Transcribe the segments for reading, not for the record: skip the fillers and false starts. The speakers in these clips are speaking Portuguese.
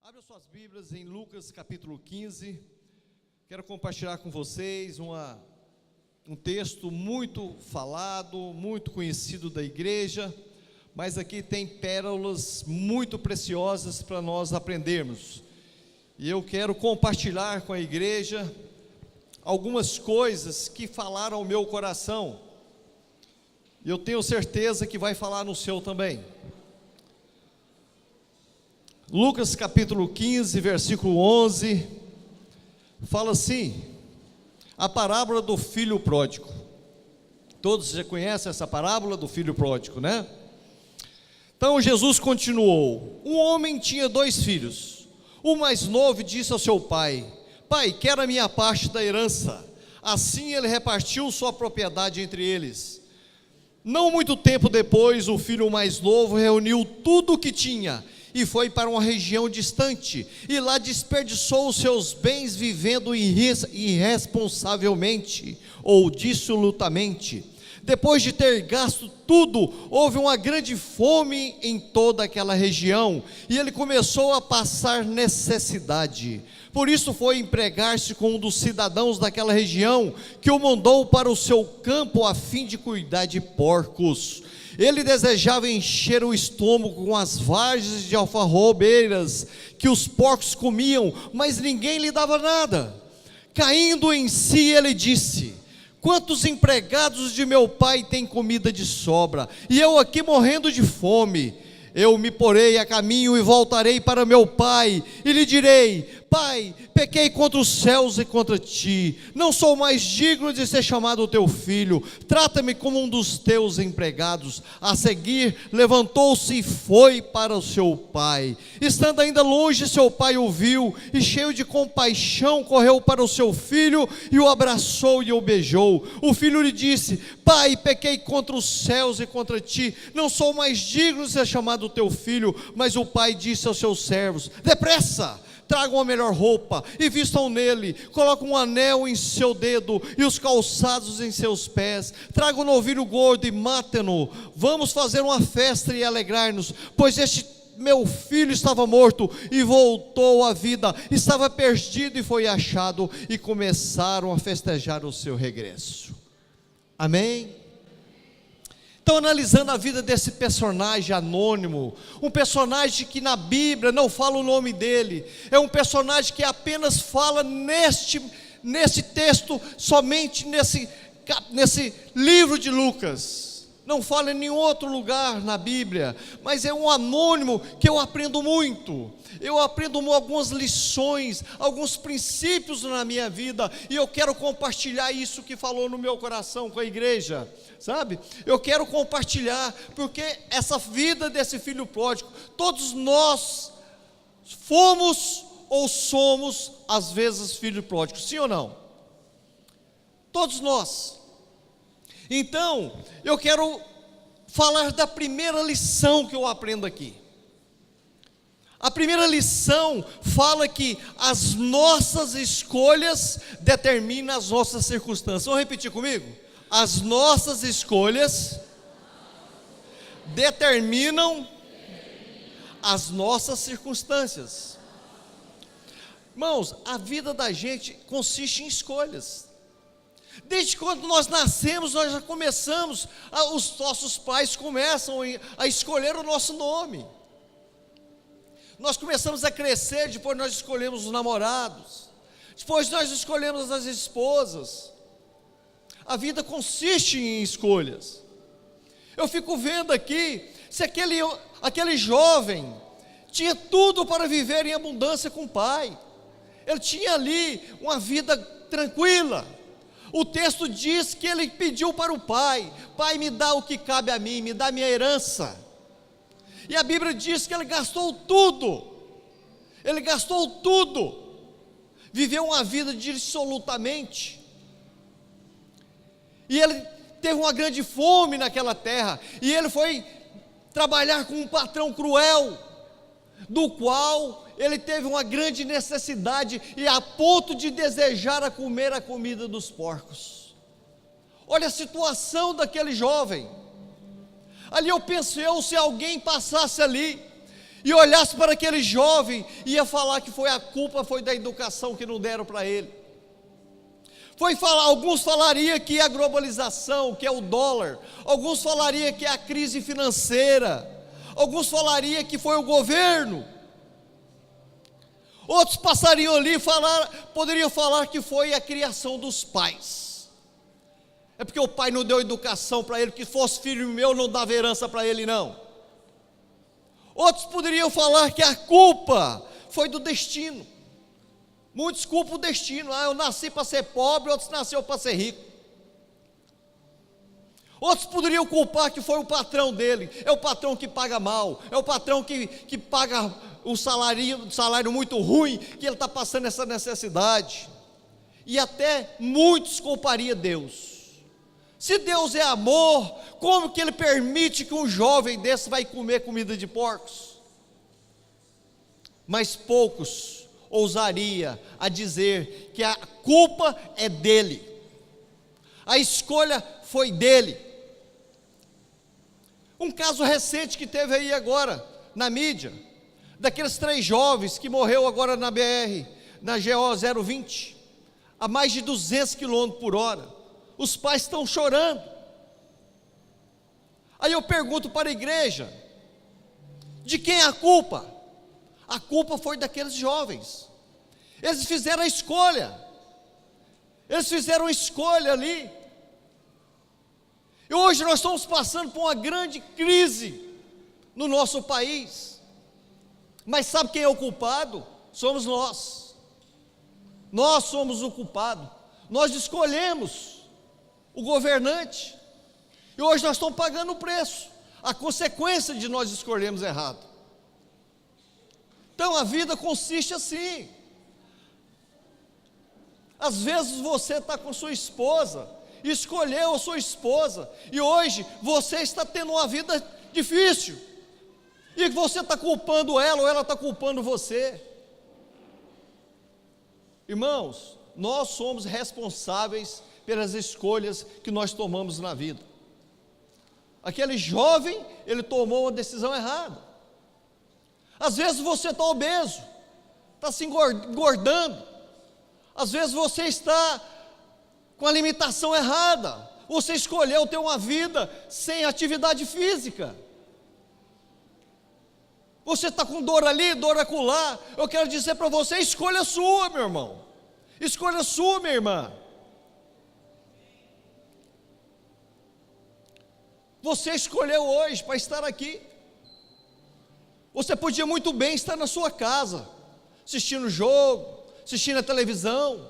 Abra suas Bíblias em Lucas capítulo 15, quero compartilhar com vocês um texto muito falado, muito conhecido da igreja, mas aqui tem pérolas muito preciosas para nós aprendermos, e eu quero compartilhar com a igreja algumas coisas que falaram ao meu coração, e eu tenho certeza que vai falar no seu também. Lucas capítulo 15, versículo 11, fala assim, a parábola do filho pródigo. Todos já conhecem essa parábola do filho pródigo, né? Então Jesus continuou, um homem tinha 2 filhos, o mais novo disse ao seu pai, pai, quero a minha parte da herança. Assim ele repartiu sua propriedade entre eles. Não muito tempo depois, o filho mais novo reuniu tudo o que tinha, e foi para uma região distante, e lá desperdiçou os seus bens vivendo irresponsavelmente, ou dissolutamente. Depois de ter gasto tudo, houve uma grande fome em toda aquela região, e ele começou a passar necessidade. Por isso foi empregar-se com um dos cidadãos daquela região, que o mandou para o seu campo a fim de cuidar de porcos. Ele desejava encher o estômago com as várzeas de alfarrobeiras que os porcos comiam, mas ninguém lhe dava nada. Caindo em si, ele disse, quantos empregados de meu pai têm comida de sobra, e eu aqui morrendo de fome? Eu me porei a caminho e voltarei para meu pai, e lhe direi, pai, pequei contra os céus e contra ti, não sou mais digno de ser chamado teu filho, trata-me como um dos teus empregados. A seguir, levantou-se e foi para o seu pai. Estando ainda longe, seu pai o viu, e cheio de compaixão, correu para o seu filho, e o abraçou e o beijou. O filho lhe disse, pai, pequei contra os céus e contra ti, não sou mais digno de ser chamado teu filho. Mas o pai disse aos seus servos, depressa, tragam a melhor roupa e vistam nele, colocam um anel em seu dedo e os calçados em seus pés, tragam um novilho gordo e matem-no, vamos fazer uma festa e alegrar-nos, pois este meu filho estava morto e voltou à vida, estava perdido e foi achado, e começaram a festejar o seu regresso. Amém? Então, analisando a vida desse personagem anônimo, um personagem que na Bíblia não fala o nome dele, é um personagem que apenas fala nesse texto, somente nesse livro de Lucas, não fala em nenhum outro lugar na Bíblia, mas é um anônimo que eu aprendo muito, eu aprendo algumas lições, alguns princípios na minha vida, e eu quero compartilhar isso que falou no meu coração com a igreja, sabe? Eu quero compartilhar, porque essa vida desse filho pródigo, todos nós fomos ou somos às vezes filho pródigo, sim ou não? Todos nós. Então, eu quero falar da primeira lição que eu aprendo aqui. A primeira lição fala que as nossas escolhas determinam as nossas circunstâncias. Vamos repetir comigo? As nossas escolhas determinam as nossas circunstâncias. Irmãos, a vida da gente consiste em escolhas. Desde quando nós nascemos, nós já começamos, os nossos pais começam a escolher o nosso nome. Nós começamos a crescer, depois nós escolhemos os namorados, depois nós escolhemos as esposas. A vida consiste em escolhas. Eu fico vendo aqui, se aquele jovem tinha tudo para viver em abundância com o pai, ele tinha ali uma vida tranquila. O texto diz que ele pediu para o pai, pai, me dá o que cabe a mim, me dá a minha herança. E a Bíblia diz que ele gastou tudo, viveu uma vida dissolutamente, e ele teve uma grande fome naquela terra, e ele foi trabalhar com um patrão cruel, do qual ele teve uma grande necessidade, e a ponto de desejar a comer a comida dos porcos. Olha a situação daquele jovem. Ali eu penso, se alguém passasse ali, e olhasse para aquele jovem, ia falar que a culpa foi da educação que não deram para ele. Alguns falariam que é a globalização, que é o dólar. Alguns falariam que é a crise financeira. Alguns falariam que foi o governo. Outros passariam ali e poderiam falar que foi a criação dos pais. É porque o pai não deu educação para ele, que fosse filho meu não dava herança para ele não. Outros poderiam falar que a culpa foi do destino. Muitos culpam o destino. Eu nasci para ser pobre, outros nasceram para ser rico. Outros poderiam culpar que foi o patrão dele. É o patrão que paga mal. É o patrão que paga um salário muito ruim, que ele está passando essa necessidade. E até muitos culpariam Deus. Se Deus é amor, como que Ele permite que um jovem desse vai comer comida de porcos? Mas poucos ousaria a dizer que a culpa é dele. A escolha foi dele. Um caso recente que teve aí agora, na mídia, daqueles 3 jovens que morreu agora na BR, na GO 020, a mais de 200 km por hora. Os pais estão chorando. Aí eu pergunto para a igreja, de quem é a culpa? A culpa foi daqueles jovens. Eles fizeram a escolha. Eles fizeram a escolha ali. E hoje nós estamos passando por uma grande crise no nosso país. Mas sabe quem é o culpado? Somos nós. Nós somos o culpado. Nós escolhemos o governante. E hoje nós estamos pagando o preço, a consequência de nós escolhermos errado. Então a vida consiste assim. Às vezes você está com sua esposa, escolheu a sua esposa, e hoje você está tendo uma vida difícil, e você está culpando ela, ou ela está culpando você. Irmãos, nós somos responsáveis pelas escolhas que nós tomamos na vida. Aquele jovem, ele tomou uma decisão errada. Às vezes você está obeso, está se engordando. Às vezes você está com a alimentação errada. Você escolheu ter uma vida sem atividade física. Você está com dor ali, dor acolá. Eu quero dizer para você, escolha sua, meu irmão. Escolha sua, minha irmã. Você escolheu hoje para estar aqui. Você podia muito bem estar na sua casa, assistindo o jogo, assistindo a televisão,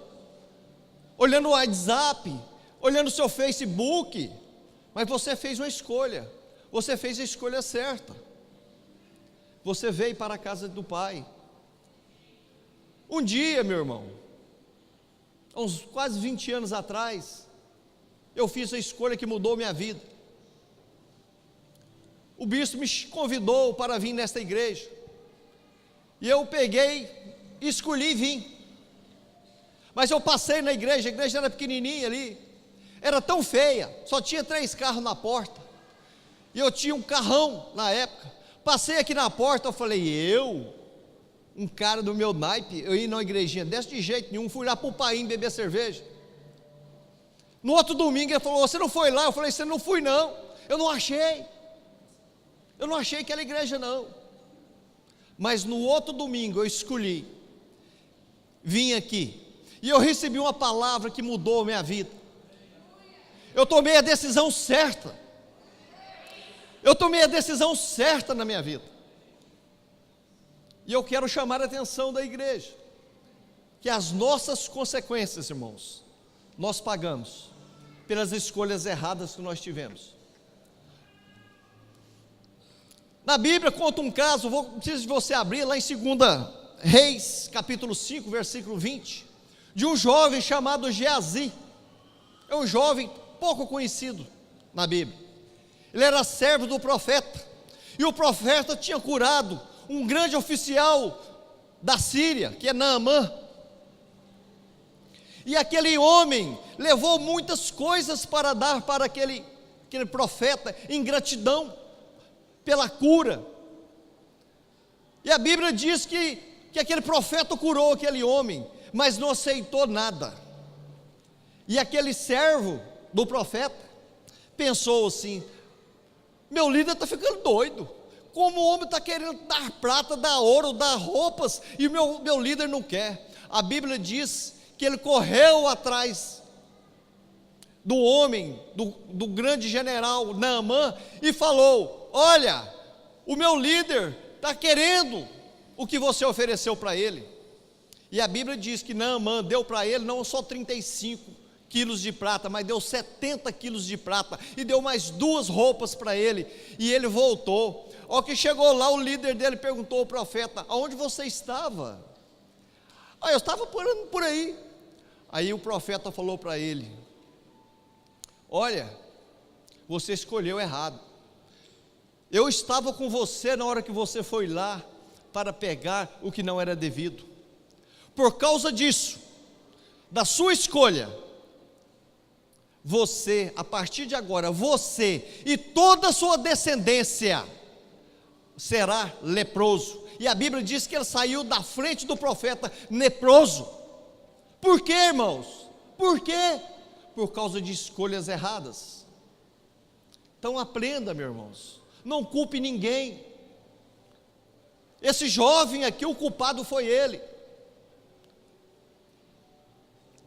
olhando o WhatsApp, olhando o seu Facebook, mas você fez uma escolha. Você fez a escolha certa. Você veio para a casa do Pai. Um dia, meu irmão, há uns quase 20 anos atrás, eu fiz a escolha que mudou minha vida. O bispo me convidou para vir nesta igreja, e eu peguei, escolhi e vim. Mas eu passei na igreja, a igreja era pequenininha ali, era tão feia, só tinha 3 carros na porta, e eu tinha um carrão na época. Passei aqui na porta, eu falei, um cara do meu naipe, eu ia numa igrejinha desse de jeito nenhum, fui lá para o Paim beber cerveja. No outro domingo ele falou, você não foi lá? Eu falei, você não fui não, eu não achei aquela igreja não. Mas no outro domingo eu escolhi, vim aqui, e eu recebi uma palavra que mudou a minha vida. Eu tomei a decisão certa. Eu tomei a decisão certa na minha vida. E eu quero chamar a atenção da igreja, que as nossas consequências, irmãos, nós pagamos pelas escolhas erradas que nós tivemos. Na Bíblia conta um caso, preciso de você abrir lá em 2 Reis, capítulo 5, versículo 20, de um jovem chamado Geazi. É um jovem pouco conhecido na Bíblia. Ele era servo do profeta, e o profeta tinha curado um grande oficial da Síria, que é Naamã. E aquele homem levou muitas coisas para dar para aquele profeta, em gratidão pela cura. E a Bíblia diz que aquele profeta curou aquele homem, mas não aceitou nada. E aquele servo do profeta pensou assim: meu líder está ficando doido. Como o homem está querendo dar prata, dar ouro, dar roupas, e o meu líder não quer. A Bíblia diz que ele correu atrás do homem, do grande general Naamã, e falou: olha, o meu líder está querendo o que você ofereceu para ele. E a Bíblia diz que Naamã deu para ele não só 35 quilos de prata, mas deu 70 quilos de prata, e deu mais 2 roupas para ele, e ele voltou. Ao que chegou lá, o líder dele perguntou ao profeta: aonde você estava? Eu estava por aí. Aí o profeta falou para ele: olha, você escolheu errado. Eu estava com você na hora que você foi lá para pegar o que não era devido. Por causa disso, da sua escolha, você, a partir de agora, você e toda a sua descendência será leproso. E a Bíblia diz que ele saiu da frente do profeta leproso. Por quê, irmãos? Por quê? Por causa de escolhas erradas. Então aprenda, meus irmãos, não culpe ninguém. Esse jovem aqui, o culpado foi ele.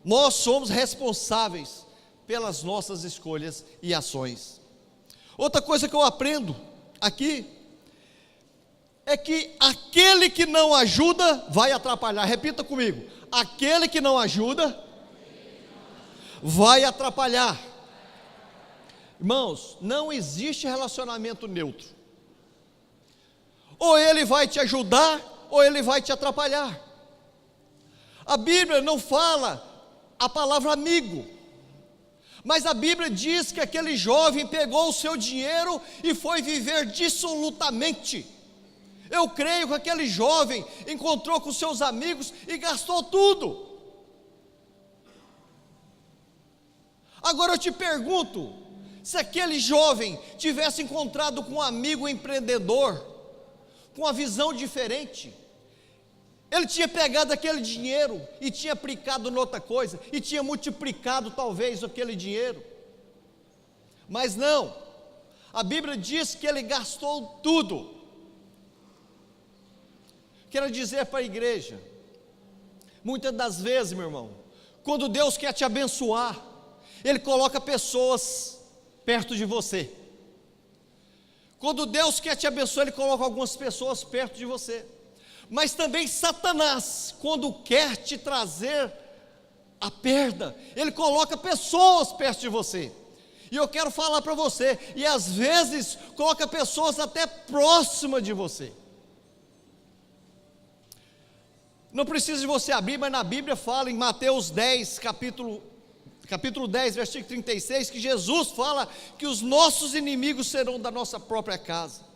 Nós somos responsáveis pelas nossas escolhas e ações. Outra coisa que eu aprendo aqui é que aquele que não ajuda vai atrapalhar. Repita comigo: aquele que não ajuda vai atrapalhar. Irmãos, não existe relacionamento neutro. Ou ele vai te ajudar, ou ele vai te atrapalhar. A Bíblia não fala a palavra amigo, mas a Bíblia diz que aquele jovem pegou o seu dinheiro e foi viver dissolutamente. Eu creio que aquele jovem encontrou com seus amigos e gastou tudo. Agora eu te pergunto, se aquele jovem tivesse encontrado com um amigo empreendedor, com uma visão diferente, ele tinha pegado aquele dinheiro e tinha aplicado noutra coisa, e tinha multiplicado talvez aquele dinheiro. Mas não, a Bíblia diz que ele gastou tudo. Quero dizer para a igreja, muitas das vezes, meu irmão, quando Deus quer te abençoar, Ele coloca pessoas perto de você. Quando Deus quer te abençoar, Ele coloca algumas pessoas perto de você. Mas também Satanás, quando quer te trazer a perda, ele coloca pessoas perto de você. E eu quero falar para você, e às vezes coloca pessoas até próximas de você. Não precisa de você abrir, mas na Bíblia fala em Mateus 10, capítulo 10, versículo 36, que Jesus fala que os nossos inimigos serão da nossa própria casa.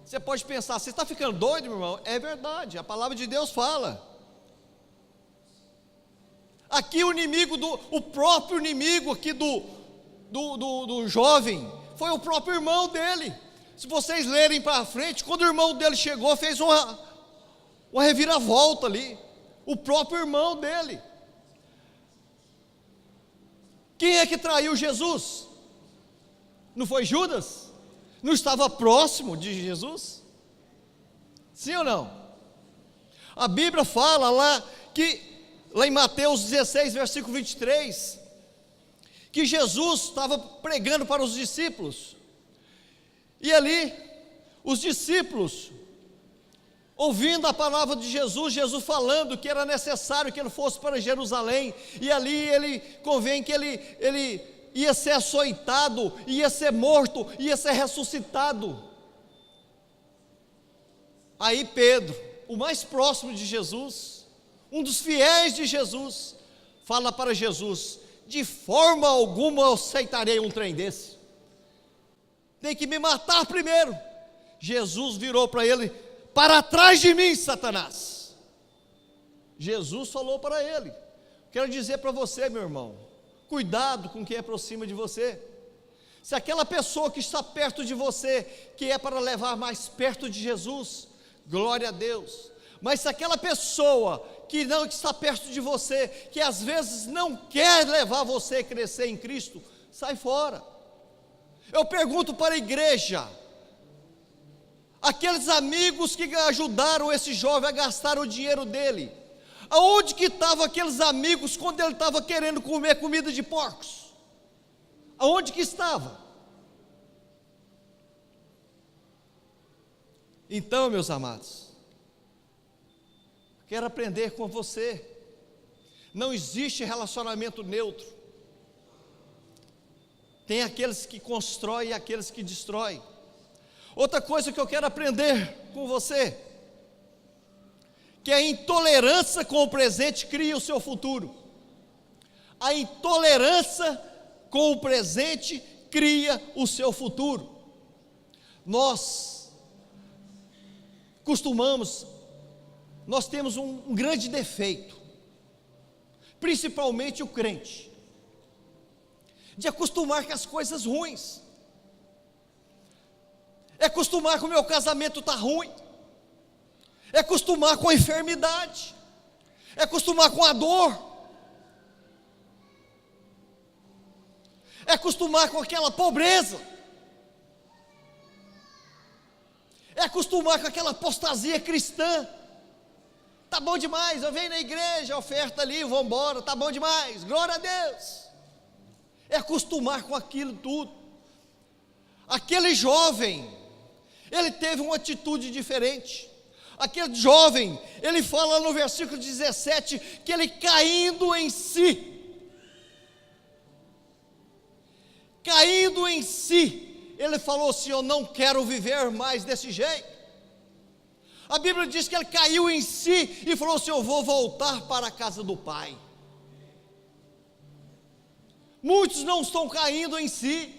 Você pode pensar: você está ficando doido, meu irmão? É verdade, a palavra de Deus fala. Aqui o próprio inimigo aqui do jovem, foi o próprio irmão dele. Se vocês lerem para frente, quando o irmão dele chegou, fez uma reviravolta ali, o próprio irmão dele. Quem é que traiu Jesus? Não foi Judas? Não estava próximo de Jesus? Sim ou não? A Bíblia fala lá em Mateus 16, versículo 23, que Jesus estava pregando para os discípulos, e ali, os discípulos, ouvindo a palavra de Jesus, Jesus falando que era necessário que ele fosse para Jerusalém, e ali convém que ele ia ser açoitado, ia ser morto, ia ser ressuscitado. Aí Pedro, o mais próximo de Jesus, um dos fiéis de Jesus, fala para Jesus: de forma alguma eu aceitarei um trem desse, tem que me matar primeiro. Jesus virou para ele: para trás de mim, Satanás. Jesus falou para ele. Quero dizer para você, meu irmão, cuidado com quem aproxima de você. Se aquela pessoa que está perto de você, que é para levar mais perto de Jesus, glória a Deus. Mas se aquela pessoa que não está perto de você, que às vezes não quer levar você a crescer em Cristo, sai fora. Eu pergunto para a igreja, aqueles amigos que ajudaram esse jovem a gastar o dinheiro dele, aonde que estavam aqueles amigos quando ele estava querendo comer comida de porcos? Aonde que estava? Então, meus amados, quero aprender com você. Não existe relacionamento neutro. Tem aqueles que constroem e aqueles que destroem. Outra coisa que eu quero aprender com você, que a intolerância com o presente cria o seu futuro. A intolerância com o presente cria o seu futuro. Nós temos um grande defeito, principalmente o crente, de acostumar com as coisas ruins. É acostumar com o meu casamento está ruim, é acostumar com a enfermidade, é acostumar com a dor, é acostumar com aquela pobreza, é acostumar com aquela apostasia cristã. Tá bom demais, eu venho na igreja, oferta ali, vou embora, tá bom demais, glória a Deus. É acostumar com aquilo tudo. Aquele jovem, ele teve uma atitude diferente. Aquele jovem, ele fala no versículo 17, que ele caindo em si, ele falou assim: eu não quero viver mais desse jeito. A Bíblia diz que ele caiu em si e falou assim: eu vou voltar para a casa do Pai. Muitos não estão caindo em si,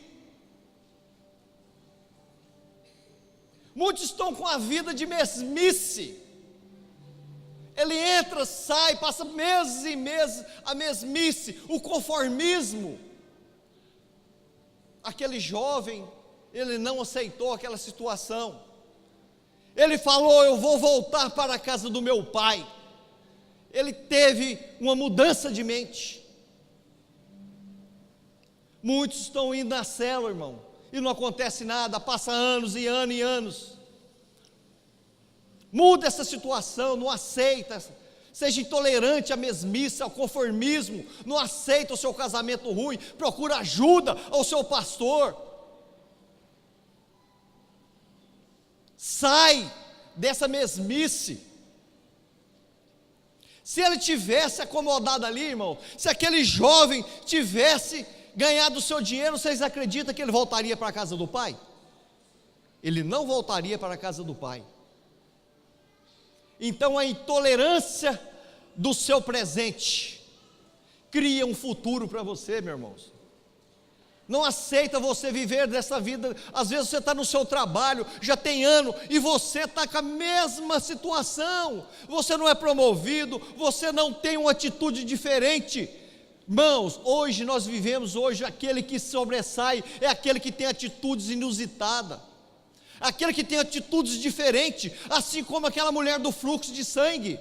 muitos estão com a vida de mesmice. Ele entra, sai, passa meses e meses, a mesmice, o conformismo. Aquele jovem, ele não aceitou aquela situação. Ele falou: eu vou voltar para a casa do meu pai. Ele teve uma mudança de mente. Muitos estão indo na célula, irmão, e não acontece nada, passa anos e anos e anos. Muda essa situação, não aceita, seja intolerante à mesmice, ao conformismo, não aceita o seu casamento ruim, procura ajuda ao seu pastor. Sai dessa mesmice. Se ele tivesse acomodado ali, irmão, se aquele jovem tivesse ganhado o seu dinheiro, vocês acreditam que ele voltaria para a casa do pai? Ele não voltaria para a casa do pai. Então a intolerância do seu presente cria um futuro para você, meu irmão. Não aceita você viver dessa vida. Às vezes você está no seu trabalho, já tem ano, e você está com a mesma situação, você não é promovido, você não tem uma atitude diferente. Irmãos, hoje nós vivemos, aquele que sobressai é aquele que tem atitudes inusitadas, aquele que tem atitudes diferentes, assim como aquela mulher do fluxo de sangue.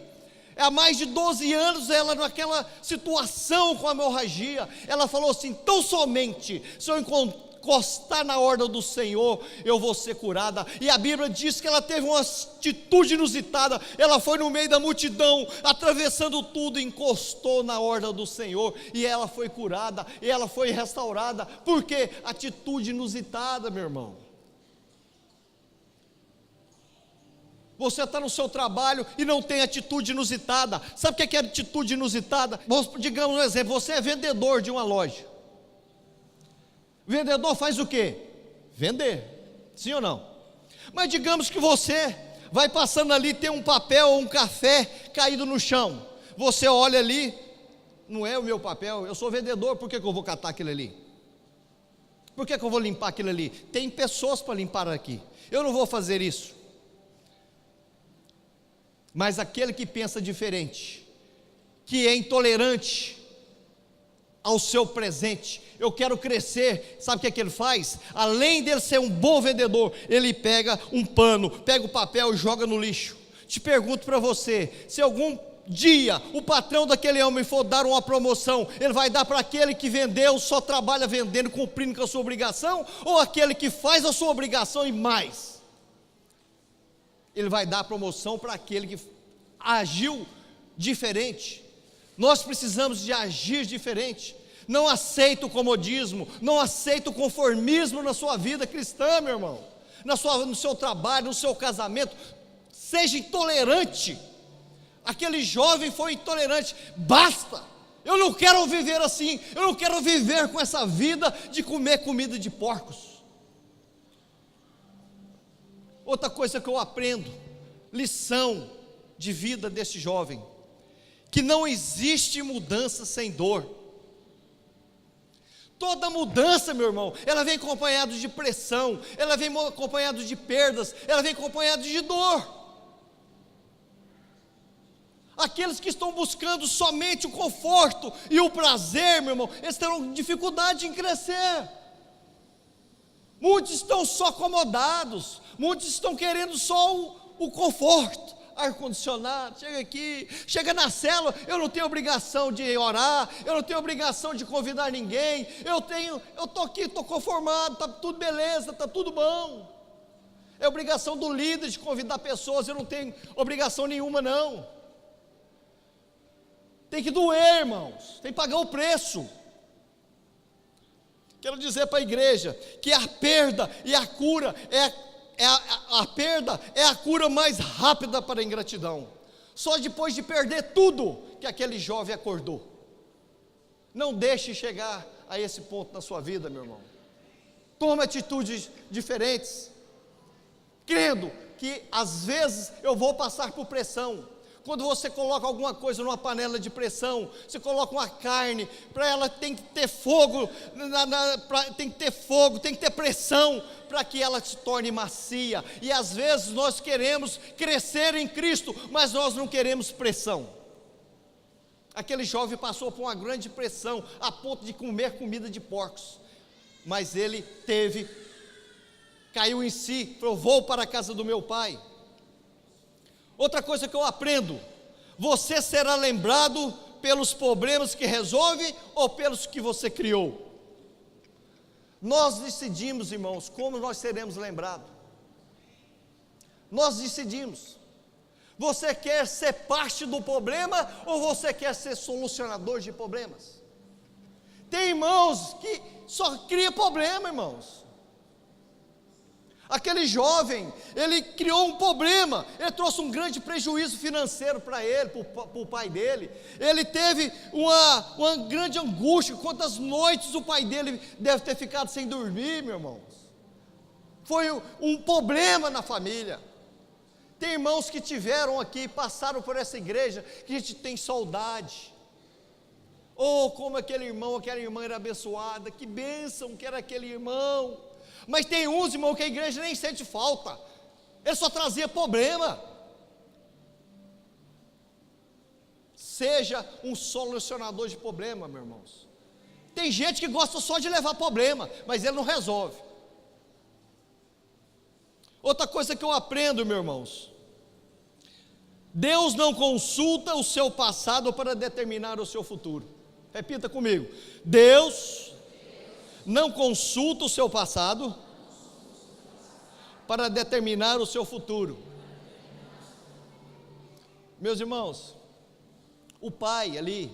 Há mais de 12 anos ela naquela situação com a hemorragia, ela falou assim: tão somente se eu encostar na ordem do Senhor, eu vou ser curada. E a Bíblia diz que ela teve uma atitude inusitada, ela foi no meio da multidão, atravessando tudo, encostou na ordem do Senhor, e ela foi curada, e ela foi restaurada. Por quê? Atitude inusitada, meu irmão. Você está no seu trabalho e não tem atitude inusitada. Sabe o que é atitude inusitada? Digamos um exemplo: você é vendedor de uma loja. Vendedor faz o quê? Vender, sim ou não? Mas digamos que você vai passando ali, tem um papel ou um café caído no chão. Você olha ali, não é o meu papel, eu sou vendedor, por que eu vou catar aquilo ali? Por que eu vou limpar aquilo ali? Tem pessoas para limpar aqui, eu não vou fazer isso. Mas aquele que pensa diferente, que é intolerante, ao seu presente, eu quero crescer. Sabe o que é que ele faz? Além dele ser um bom vendedor, ele pega um pano, pega o papel e joga no lixo. Te pergunto para você, se algum dia o patrão daquele homem for dar uma promoção, ele vai dar para aquele que vendeu, só trabalha vendendo, cumprindo com a sua obrigação, ou aquele que faz a sua obrigação e mais? Ele vai dar a promoção para aquele que agiu diferente. Nós precisamos de agir diferente. Não aceita o comodismo, não aceita o conformismo na sua vida cristã, meu irmão, no seu trabalho, no seu casamento. Seja intolerante. Aquele jovem foi intolerante. Basta, eu não quero viver assim, eu não quero viver com essa vida de comer comida de porcos. Outra coisa que eu aprendo, lição de vida desse jovem, que não existe mudança sem dor. Toda mudança, meu irmão, ela vem acompanhada de pressão, ela vem acompanhada de perdas, ela vem acompanhada de dor. Aqueles que estão buscando somente o conforto e o prazer, meu irmão, eles terão dificuldade em crescer. Muitos estão só acomodados, muitos estão querendo só o conforto, ar-condicionado. Chega aqui, chega na célula, eu não tenho obrigação de orar, eu não tenho obrigação de convidar ninguém, eu estou aqui, estou conformado, está tudo beleza, está tudo bom. É obrigação do líder de convidar pessoas, eu não tenho obrigação nenhuma não. Tem que doer, irmãos, tem que pagar o preço. Quero dizer para a igreja que a perda e a cura a perda é a cura mais rápida para a ingratidão. Só depois de perder tudo que aquele jovem acordou. Não deixe chegar a esse ponto na sua vida, meu irmão. Tome atitudes diferentes, crendo que às vezes eu vou passar por pressão. Quando você coloca alguma coisa numa panela de pressão, você coloca uma carne, para ela tem que ter fogo, tem que ter pressão, para que ela se torne macia. E às vezes nós queremos crescer em Cristo, mas nós não queremos pressão. Aquele jovem passou por uma grande pressão, a ponto de comer comida de porcos, mas ele caiu em si, falou: vou para a casa do meu pai. Outra coisa que eu aprendo: você será lembrado pelos problemas que resolve ou pelos que você criou? Nós decidimos, irmãos, como nós seremos lembrados. Nós decidimos. Você quer ser parte do problema ou você quer ser solucionador de problemas? Tem irmãos que só cria problema, irmãos. Aquele jovem, ele criou um problema, ele trouxe um grande prejuízo financeiro para ele, para o pai dele. Ele teve uma grande angústia. Quantas noites o pai dele deve ter ficado sem dormir, meu irmão? Foi um problema na família. Tem irmãos que tiveram aqui, passaram por essa igreja, que a gente tem saudade. Oh, como aquele irmão, aquela irmã era abençoada, que bênção que era aquele irmão. Mas tem uns, irmão, que a igreja nem sente falta, ele só trazia problema. Seja um solucionador de problema, meus irmãos. Tem gente que gosta só de levar problema, mas ele não resolve. Outra coisa que eu aprendo, meus irmãos: Deus não consulta o seu passado para determinar o seu futuro. Repita comigo: Deus não consulta o seu passado para determinar o seu futuro. Meus irmãos, o pai ali,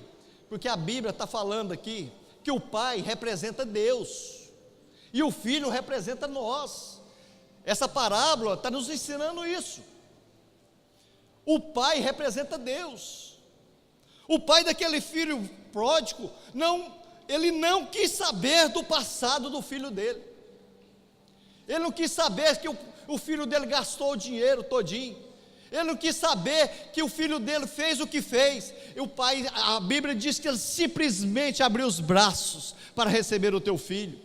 porque a Bíblia está falando aqui que o pai representa Deus e o filho representa nós. Essa parábola está nos ensinando isso. O pai representa Deus. O pai daquele filho pródigo ele não quis saber do passado do filho dele. Ele não quis saber que o filho dele gastou o dinheiro todinho. Ele não quis saber que o filho dele fez o que fez. E o pai, a Bíblia diz que ele simplesmente abriu os braços para receber o teu filho.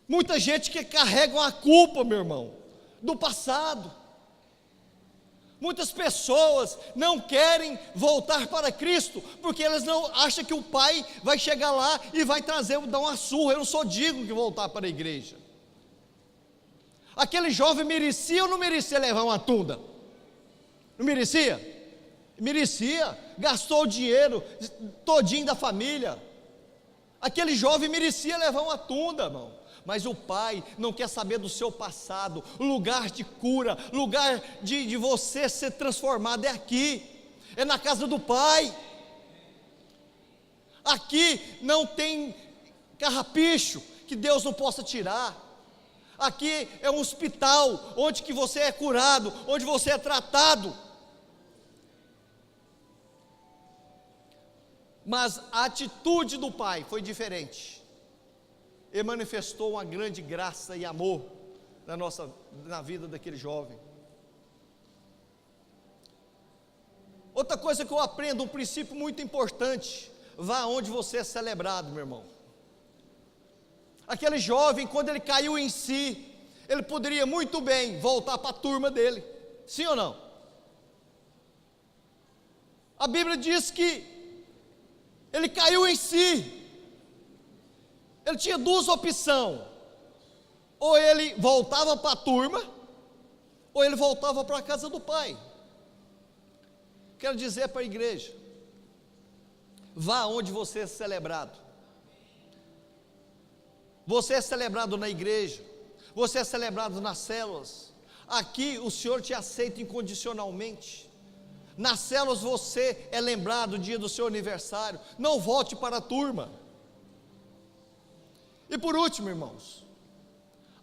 Muita gente que carrega a culpa, meu irmão, do passado. Muitas pessoas não querem voltar para Cristo, porque elas não acham que o pai vai chegar lá e vai dar uma surra. Eu não sou digno de voltar para a igreja. Aquele jovem merecia ou não merecia levar uma tunda? Não merecia? Merecia, gastou o dinheiro todinho da família. Aquele jovem merecia levar uma tunda, irmão. Mas o pai não quer saber do seu passado. O lugar de cura, lugar de você ser transformado é aqui, é na casa do pai. Aqui não tem carrapicho que Deus não possa tirar. Aqui é um hospital onde que você é curado, onde você é tratado. Mas a atitude do pai foi diferente. Ele manifestou uma grande graça e amor na vida daquele jovem. Outra coisa que eu aprendo, um princípio muito importante: vá onde você é celebrado, meu irmão. Aquele jovem, quando ele caiu em si, ele poderia muito bem voltar para a turma dele, sim ou não? A Bíblia diz que ele caiu em si. Ele tinha duas opções: ou ele voltava para a turma, ou ele voltava para a casa do pai. Quero dizer para a igreja: vá onde você é celebrado. Você é celebrado na igreja, você é celebrado nas células. Aqui o Senhor te aceita incondicionalmente. Nas células você é lembrado no dia do seu aniversário. Não volte para a turma. E por último, irmãos,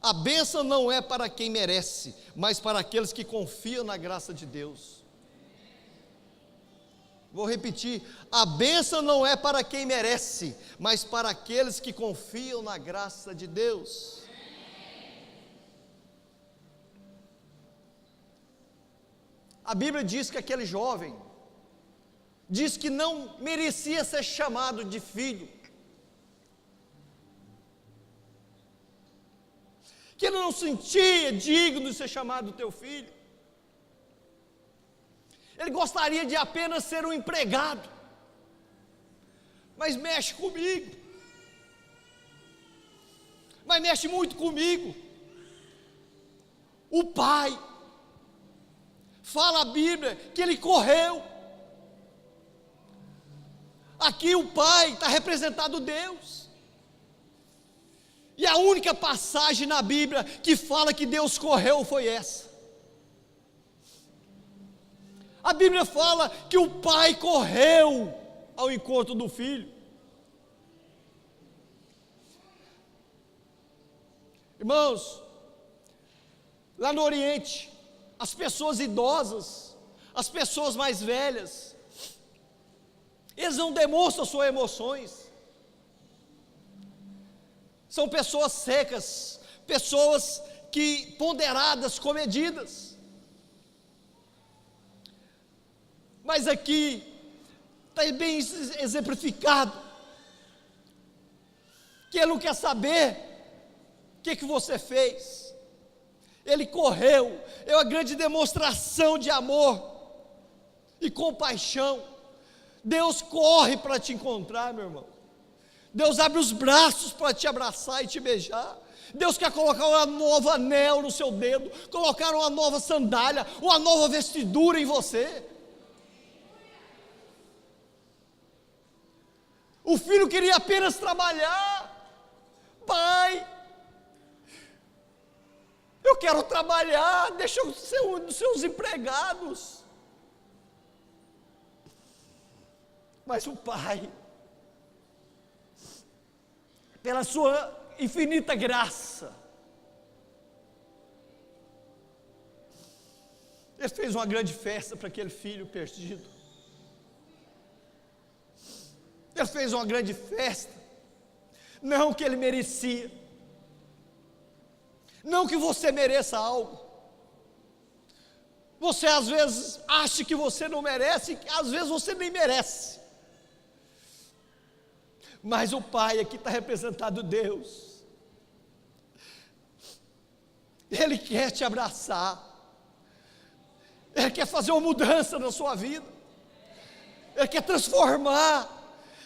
a bênção não é para quem merece, mas para aqueles que confiam na graça de Deus. Vou repetir: a bênção não é para quem merece, mas para aqueles que confiam na graça de Deus. A Bíblia diz que aquele jovem diz que não merecia ser chamado de filho, que ele não sentia digno de ser chamado teu filho. Ele gostaria de apenas ser um empregado. Mas mexe comigo, mas mexe muito comigo. O pai, fala a Bíblia que ele correu. Aqui o pai está representado Deus. E a única passagem na Bíblia que fala que Deus correu foi essa. A Bíblia fala que o pai correu ao encontro do filho. Irmãos, lá no Oriente, as pessoas idosas, as pessoas mais velhas, eles não demonstram suas emoções. São pessoas secas, pessoas que ponderadas, comedidas. Mas aqui está bem exemplificado que ele não quer saber o que você fez. Ele correu. É uma grande demonstração de amor e compaixão. Deus corre para te encontrar, meu irmão. Deus abre os braços para te abraçar e te beijar. Deus quer colocar um novo anel no seu dedo, colocar uma nova sandália, uma nova vestidura em você. O filho queria apenas trabalhar. Pai, eu quero trabalhar, deixa eu ser um dos seus empregados. Mas o pai, pela sua infinita graça, ele fez uma grande festa para aquele filho perdido. Ele fez uma grande festa, não que ele merecia, não que você mereça algo. Você às vezes acha que você não merece, às vezes você nem merece. Mas o pai aqui está representado Deus. Ele quer te abraçar, Ele quer fazer uma mudança na sua vida. Ele quer transformar.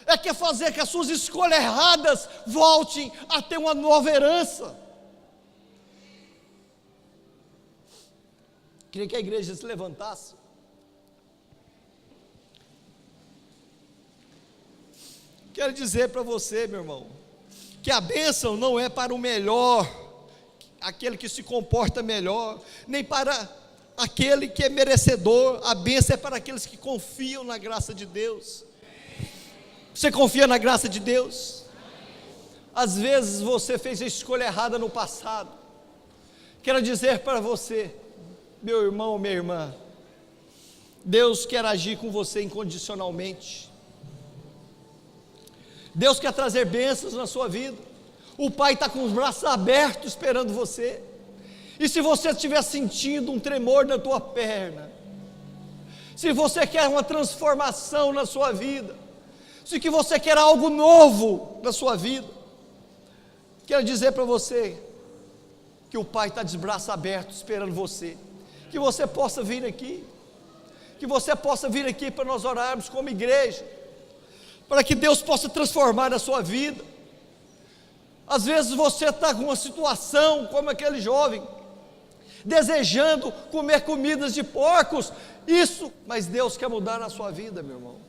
Ele quer fazer que as suas escolhas erradas voltem a ter uma nova herança. Queria que a igreja se levantasse. Quero dizer para você, meu irmão, que a bênção não é para o melhor, aquele que se comporta melhor, nem para aquele que é merecedor. A bênção é para aqueles que confiam na graça de Deus. Você confia na graça de Deus? Às vezes você fez a escolha errada no passado. Quero dizer para você, meu irmão, minha irmã, Deus quer agir com você incondicionalmente. Deus quer trazer bênçãos na sua vida. O Pai está com os braços abertos esperando você. E se você estiver sentindo um tremor na tua perna, se você quer uma transformação na sua vida, se que você quer algo novo na sua vida, quero dizer para você que o Pai está de braços abertos esperando você, que você possa vir aqui, para nós orarmos como igreja, para que Deus possa transformar a sua vida. Às vezes você está com uma situação como aquele jovem, desejando comer comidas de porcos, mas Deus quer mudar a sua vida, meu irmão.